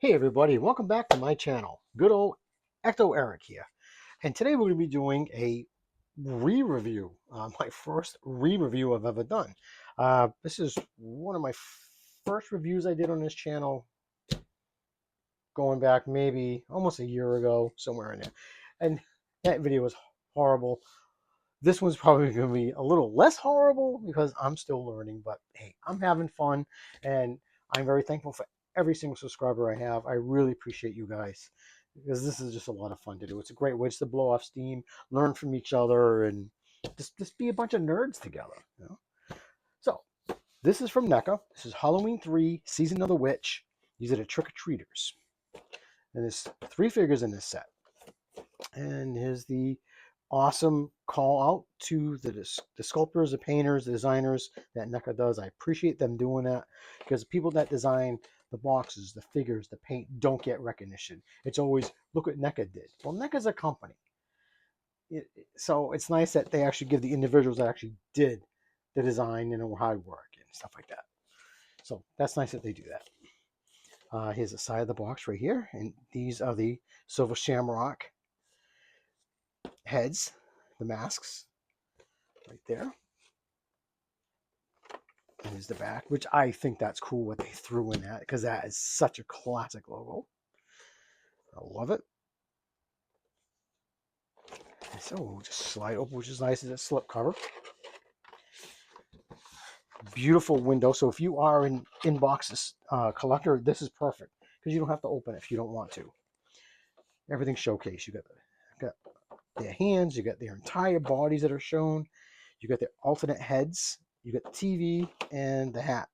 Hey everybody, welcome back to my channel. Good old Ecto Eric here. And today we're going to be doing a re-review, my first re-review I've ever done. This is one of my first reviews I did on this channel, going back maybe almost a year ago, somewhere in there. And that video was horrible. This one's probably going to be a little less horrible because I'm still learning, but hey, I'm having fun and I'm very thankful for every single subscriber I have. I really appreciate you guys because this is just a lot of fun to do. It's a great way just to blow off steam, learn from each other, and just be a bunch of nerds together. You know? So this is from Neca. This is Halloween 3, Season of the Witch. These are the trick-or-treaters. And there's 3 figures in this set. And here's the awesome call out to the sculptors, the painters, the designers that NECA does. I appreciate them doing that because people that design the boxes, the figures, the paint don't get recognition. It's always, look what NECA did. Well, NECA's a company. So it's nice that they actually give the individuals that actually did the design and hard work and stuff like that. So that's nice that they do that. Here's the side of the box right here. And these are the Silver Shamrock heads, the masks right there. And here's the back, which I think that's cool what they threw in that because that is such a classic logo. I love it. So we'll just slide open, which is nice as a slip cover. Beautiful window. So if you are an inbox collector, this is perfect because you don't have to open it if you don't want to. Everything's showcased. You got their hands, you got their entire bodies that are shown, you got their alternate heads, you got the TV and the hat.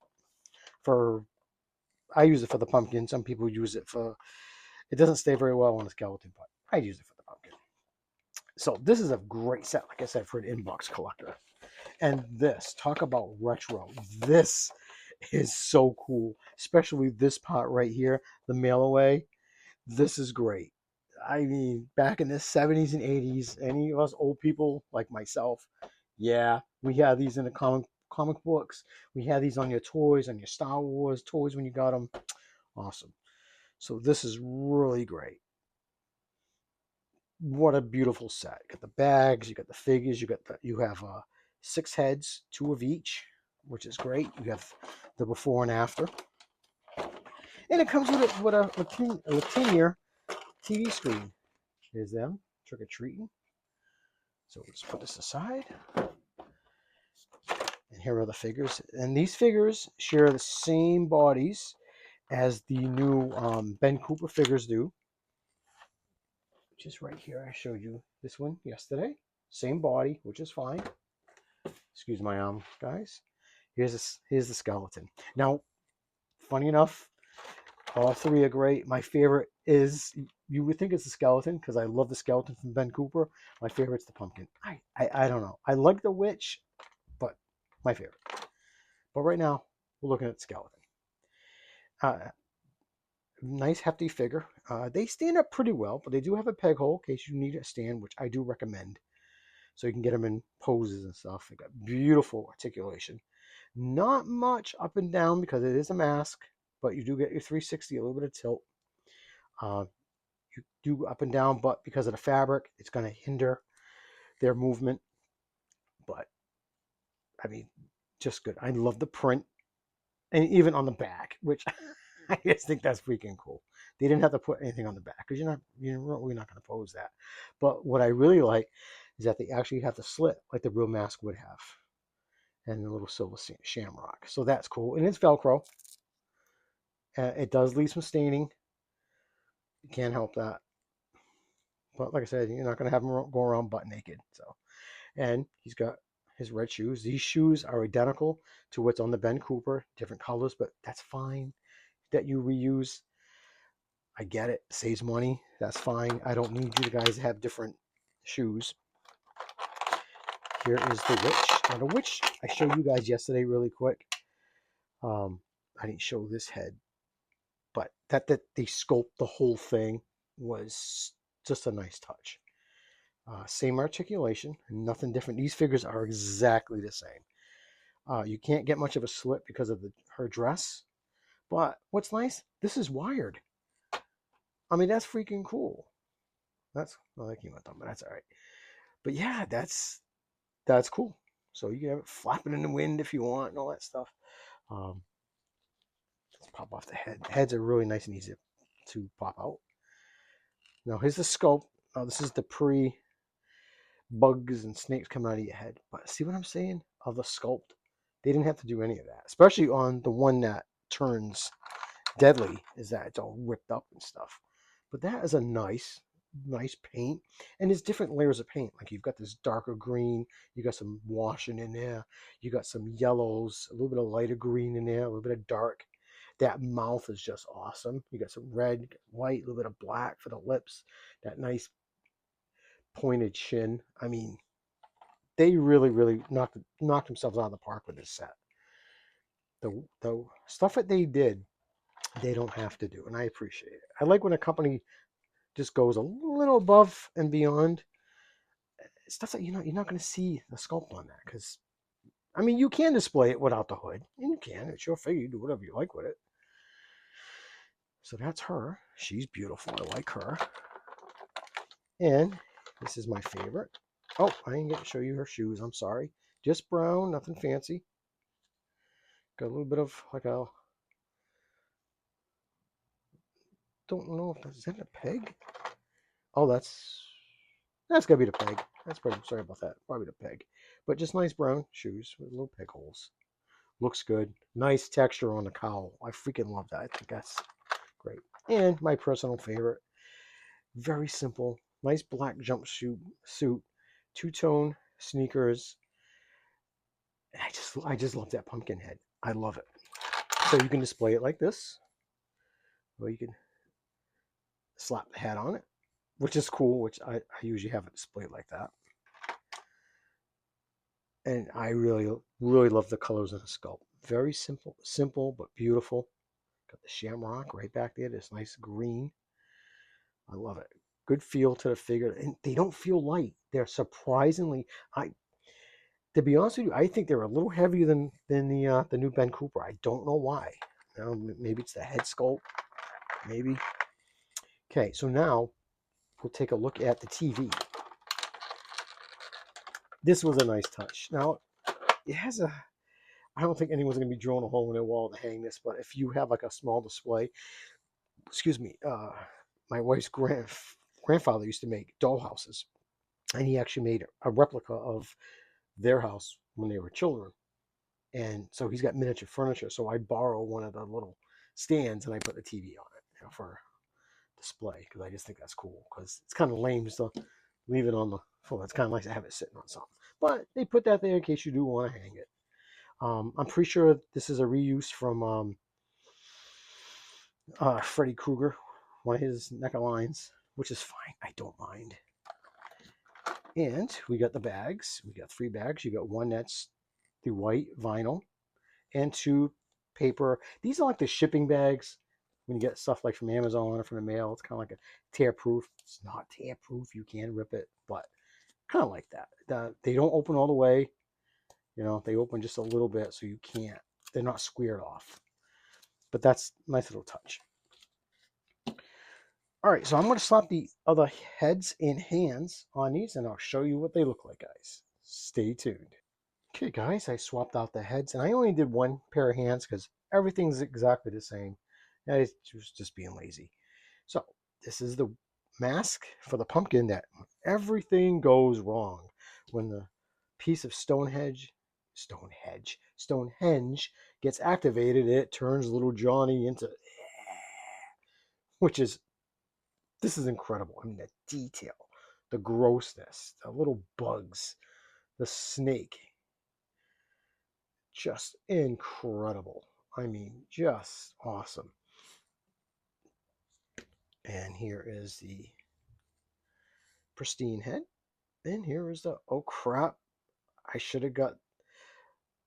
I use it for the pumpkin. Some people use it for, it doesn't stay very well on a skeleton, but I use it for the pumpkin. So this is a great set, like I said, for an inbox collector. And this, talk about retro. This is so cool, especially this part right here, the mail away. This is great. I mean, back in the 70s and 80s, any of us old people like myself, yeah, we had these in the comic books. We had these on your toys, on your Star Wars toys when you got them. Awesome. So this is really great. What a beautiful set. You got the bags, you got the figures, you have 6 heads, 2 of each, which is great. You have the before and after. And it comes with a linear TV screen. Here's them trick-or-treating. So let's put this aside. And here are the figures. And these figures share the same bodies as the new Ben Cooper figures do. Just right here, I showed you this one yesterday. Same body, which is fine. Excuse my arm, guys. Here's the skeleton. Now, funny enough, all 3 are great. My favorite is, you would think it's the skeleton because I love the skeleton from Ben Cooper. My favorite's the pumpkin. I don't know. I like the witch, but my favorite. But right now, we're looking at the skeleton. Nice hefty figure. They stand up pretty well, but they do have a peg hole in case you need a stand, which I do recommend. So you can get them in poses and stuff. They got beautiful articulation. Not much up and down because it is a mask, but you do get your 360, a little bit of tilt. You do up and down, but because of the fabric, it's going to hinder their movement. But, I mean, just good. I love the print. And even on the back, which I just think that's freaking cool. They didn't have to put anything on the back because you're really not going to pose that. But what I really like is that they actually have the slit like the real mask would have, and the little silver shamrock. So that's cool, and it's Velcro. It does leave some staining. You can't help that. But like I said, you're not going to have him go around butt naked. So, and he's got his red shoes. These shoes are identical to what's on the Ben Cooper, different colors, but that's fine that you reuse. I get it. Saves money. That's fine. I don't need you guys to have different shoes. Here is the witch. Now the witch I showed you guys yesterday really quick. I didn't show this head, but that they sculpt the whole thing was just a nice touch. Same articulation, nothing different. These figures are exactly the same. You can't get much of a slip because of her dress. But what's nice, this is wired. I mean, that's freaking cool. That's well, that came out dumb, but that's all right. But yeah, that's cool. So you can have it flapping in the wind if you want and all that stuff. Um, let's pop off the head. Heads are really nice and easy to pop out. Now here's the scope. Now this is the pre bugs and snakes coming out of your head. But see what I'm saying? Of the sculpt, they didn't have to do any of that, especially on the one that turns deadly. Is that it's all ripped up and stuff. But that is a nice paint, and there's different layers of paint. Like you've got this darker green, you got some washing in there, you got some yellows, a little bit of lighter green in there, a little bit of dark. That mouth is just awesome. You got some red, white, a little bit of black for the lips. That nice pointed chin. I mean, they really knocked themselves out of the park with this set. The stuff that they did, they don't have to do, and I appreciate it. I like when a company just goes a little above and beyond stuff that you're not going to see the sculpt on that because I mean you can display it without the hood, and you can. It's your figure. You do whatever you like with it. So that's her. She's beautiful. I like her. And this is my favorite. Oh, I didn't get to show you her shoes. I'm sorry. Just brown, nothing fancy. Got a little bit of like a, don't know if that's, is that a peg? Oh, that's gotta be the peg. That's probably, sorry about that. Probably the peg. But just nice brown shoes with little peg holes. Looks good. Nice texture on the cowl. I freaking love that. I think that's great. And my personal favorite, very simple, nice black jumpsuit suit, two-tone sneakers. I just love that pumpkin head. I love it. So you can display it like this, or you can slap the hat on it, which is cool, which I usually have it displayed like that. And I really love the colors in the sculpt. Very simple but beautiful. Got the shamrock right back there, this nice green. I love it. Good feel to the figure, and they don't feel light. They're surprisingly. I To be honest with you, I think they're a little heavier than the new Ben Cooper. I don't know why. Maybe it's the head sculpt. Maybe. Okay, so now we'll take a look at the TV. This was a nice touch. Now it has a. I don't think anyone's going to be drilling a hole in their wall to hang this, but if you have like a small display, excuse me, my wife's grandfather used to make dollhouses, and he actually made a replica of their house when they were children. And so he's got miniature furniture. So I borrow one of the little stands and I put the TV on it, for display because I just think that's cool. Because it's kind of lame just to leave it on the floor. It's kind of nice to have it sitting on something. But they put that there in case you do want to hang it. I'm pretty sure this is a reuse from Freddy Krueger, one of his Neca lines, which is fine. I don't mind. And we got the bags. We got 3 bags. You got one that's the white vinyl and 2 paper. These are like the shipping bags when you get stuff like from Amazon or from the mail. It's kind of like a tear proof. It's not tear proof. You can rip it, but kind of like that. They don't open all the way. They open just a little bit, so you can't. They're not squared off. But that's a nice little touch. All right, so I'm going to slap the other heads and hands on these, and I'll show you what they look like, guys. Stay tuned. Okay, guys, I swapped out the heads, and I only did 1 pair of hands because everything's exactly the same. I was just being lazy. So this is the mask for the pumpkin that everything goes wrong when the piece of Stonehenge gets activated. It turns little Johnny into, which is this is incredible. I mean, the detail, the grossness, the little bugs, the snake. Just incredible. I mean, just awesome. And here is the pristine head. And here is the, oh crap, I should have got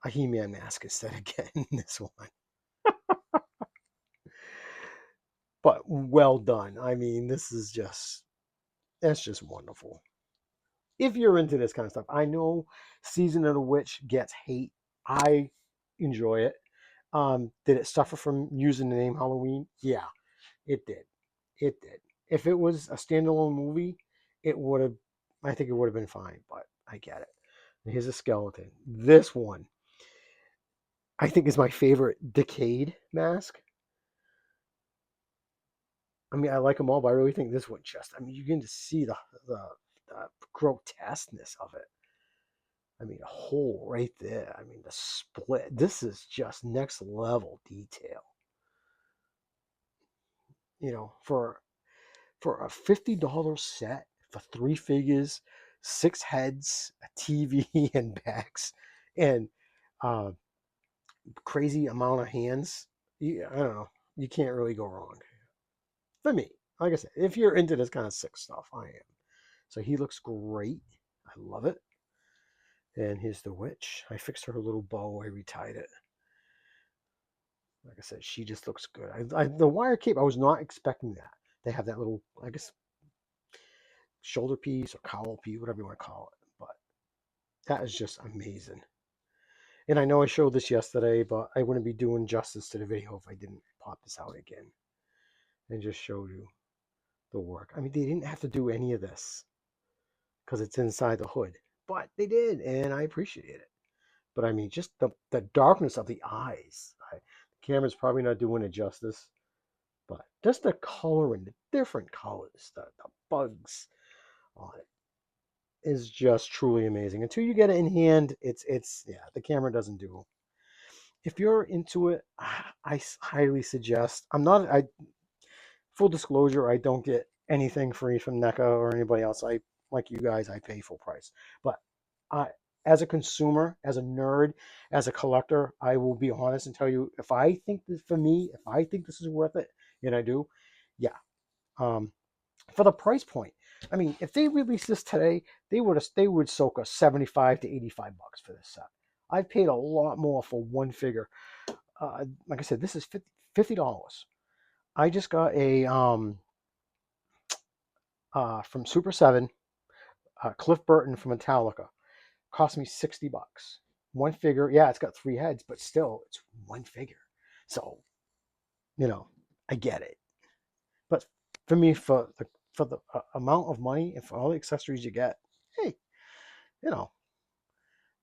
a He-Man mask instead of getting this one. But well done. I mean, that's just wonderful. If you're into this kind of stuff, I know Season of the Witch gets hate. I enjoy it. Did it suffer from using the name Halloween? Yeah, it did. It did. If it was a standalone movie, it would have, I think it would have been fine, but I get it. Here's a skeleton. This one, I think, is my favorite Decade mask. I mean, I like them all, but I really think this one just, I mean, you can just see the grotesqueness of it. I mean, a hole right there. I mean, the split. This is just next level detail. You know, for a $50 set for three figures, six heads, a TV, and bags, and uh, crazy amount of hands. I don't know. You can't really go wrong. For me, like I said, if you're into this kind of sick stuff, I am. So he looks great. I love it. And here's the witch. I fixed her little bow. I retied it. Like I said, she just looks good. The wire cape, I was not expecting that. They have that little, I guess, shoulder piece or cowl piece, whatever you want to call it. But that is just amazing. And I know I showed this yesterday, but I wouldn't be doing justice to the video if I didn't pop this out again and just show you the work. I mean, they didn't have to do any of this because it's inside the hood, but they did, and I appreciate it. But I mean, just the darkness of the eyes. The camera's probably not doing it justice, but just the coloring, the different colors, the bugs on it is just truly amazing. Until you get it in hand, it's yeah, the camera doesn't do. If you're into it, I highly suggest. I'm not. I full disclosure, I don't get anything free from NECA or anybody else. I like you guys, I pay full price. But I, as a consumer, as a nerd, as a collector, I will be honest and tell you if I think this for me, if I think this is worth it, and I do, yeah. Um, for the price point, I mean, if they released this today, they would soak us 75 to 85 bucks for this set. I've paid a lot more for one figure. Like I said, this is $50. I just got a from Super 7, Cliff Burton from Metallica. Cost me 60 bucks. One figure, yeah, it's got three heads, but still, it's one figure. So, you know, I get it. But for me, for the amount of money and for all the accessories you get, hey, you know,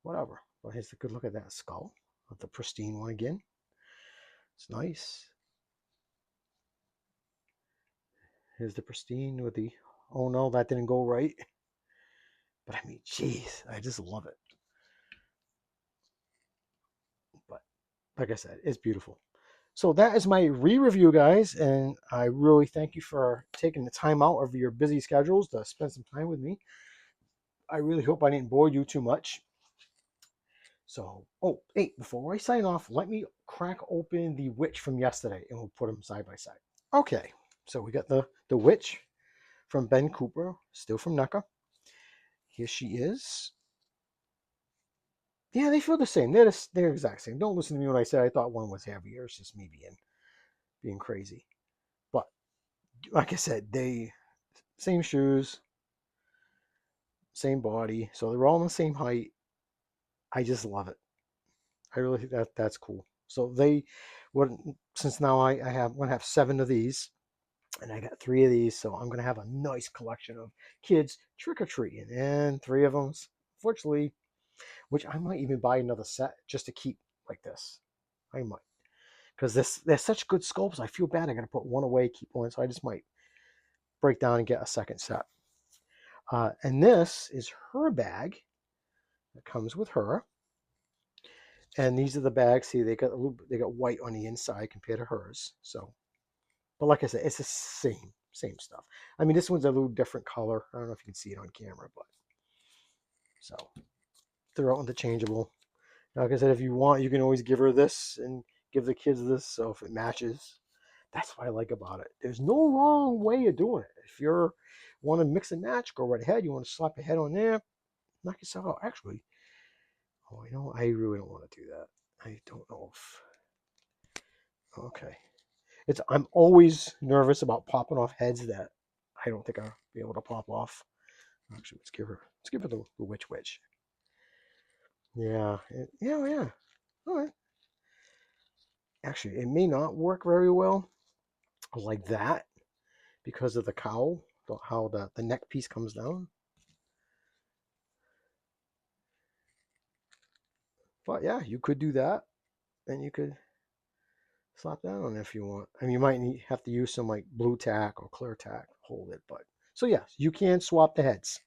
whatever. Well, here's a good look at that skull, of the pristine one again. It's nice. Here's the pristine with the, oh no, that didn't go right. But I mean, jeez, I just love it. But like I said, it's beautiful. So that is my re-review, guys, and I really thank you for taking the time out of your busy schedules to spend some time with me. I really hope I didn't bore you too much. So, oh, hey, before I sign off, let me crack open the witch from yesterday, and we'll put them side by side. Okay, so we got the witch from Ben Cooper, still from NECA. Here she is. Yeah, they feel the same. They're exact same. Don't listen to me when I say I thought one was heavier. It's just me being crazy. But like I said, they same shoes, same body, so they're all in the same height. I just love it. I really think that's cool. So they, what since now I have I'm gonna have seven of these, and I got three of these, so I'm gonna have a nice collection of kids trick or treating, and three of them, fortunately, which I might even buy another set just to keep like this. I might, because this they're such good sculpts. I feel bad. I gotta put one away, keep one, so I just might break down and get a second set. And this is her bag that comes with her. And these are the bags. See, they got white on the inside compared to hers. So, but like I said, it's the same stuff. I mean, this one's a little different color. I don't know if you can see it on camera, but so they're all interchangeable. Like I said, if you want, you can always give her this and give the kids this. So if it matches, that's what I like about it. There's no wrong way of doing it. If you're want to mix and match, go right ahead. You want to slap a head on there, knock yourself out. Actually, oh, you know, I really don't want to do that. I don't know if. Okay. I'm always nervous about popping off heads that I don't think I'll be able to pop off. Actually, let's give her the witch. Yeah. Yeah. All right. Actually, it may not work very well like that because of the cowl, how the neck piece comes down. But yeah, you could do that, and you could slap that on if you want. I mean, you might have to use some like blue tack or clear tack to hold it. But so yes, you can swap the heads.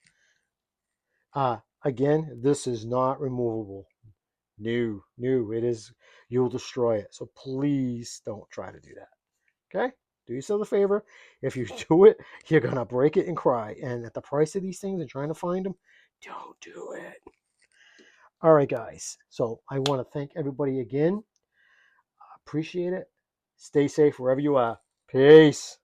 Again, this is not removable. No, no, it is. You'll destroy it. So please don't try to do that. Okay? Do yourself a favor. If you do it, you're gonna break it and cry. And at the price of these things and trying to find them, don't do it. All right, guys. So I want to thank everybody again. Appreciate it. Stay safe wherever you are. Peace.